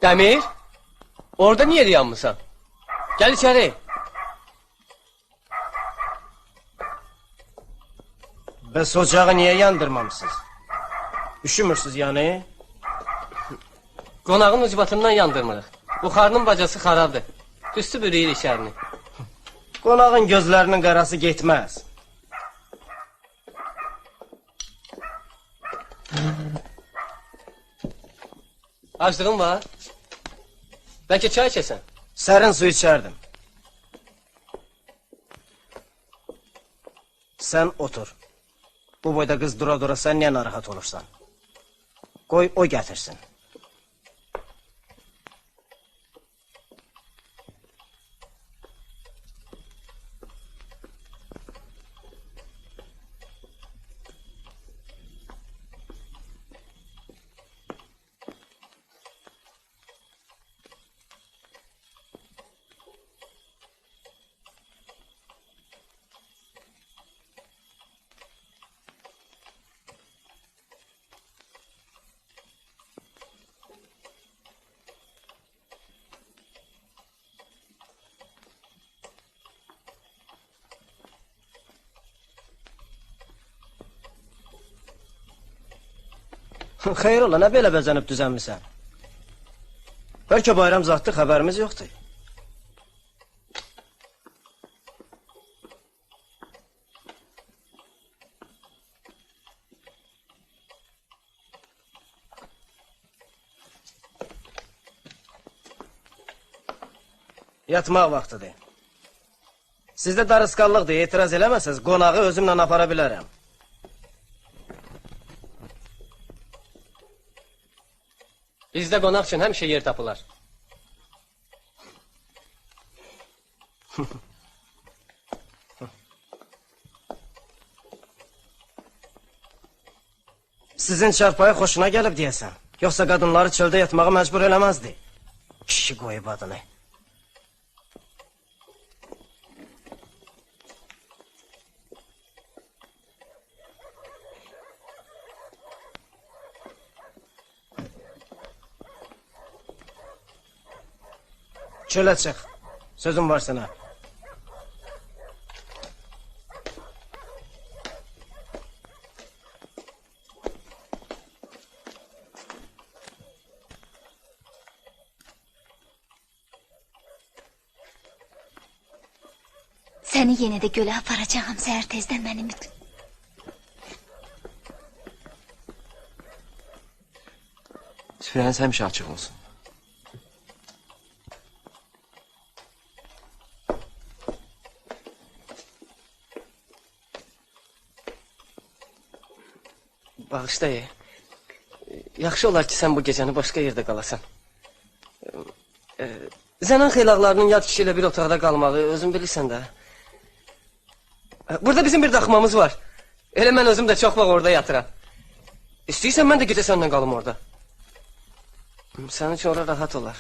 Demir, orada niye yanmısan? Gel içeri. Bəs ocağı niye yandırmamışsınız? Üşümürsünüz yani? Qonağın ucbatından yandırmırıq. Buxarının bacası xarabdır. Üstü bürüyür içərini. Qonağın gözlərinin qarası getməz. Aclığın var. Bəlkə çay içəsən? Sərin su içərdim. Sən otur. Bu boyda qız dura-dura sən niyə narahat olursan? Qoy o gətirsin. Xeyr ola, nə belə bəzənib düzənmisən? Bəlkə bayram zatdı, xəbərimiz yoxdur. Yatmaq vaxtıdır. Sizdə darısqallıqdır, etiraz eləməsəz, qonağı özümlə apara bilərəm. Bizdə qonaq üçün həmişə yer tapılar. Sizin çarpayı xoşuna gəlib deyəsən. Yoxsa qadınları çöldə yatmağa məcbur eləməzdi. Kişi qoyub adını. Çölə çıx. Sözüm var sənə. Səni yenə də gölə aparacağım səhər tezdən mənim üçün. Süfrəniz həmişə açıq olsun. Bağışla, yaxşı olar ki, sən bu gecəni başqa yerdə qalasan. Zənan xeylaqlarının yad kişi ilə bir otaqda qalmağı, özün bilirsən də. Burada bizim bir daxmamız var. Elə mən özüm də çox vaxt orada yatıram. İstəyirsən, mən də gecə səndən qalım orada. Sənin üçün ora rahat olar.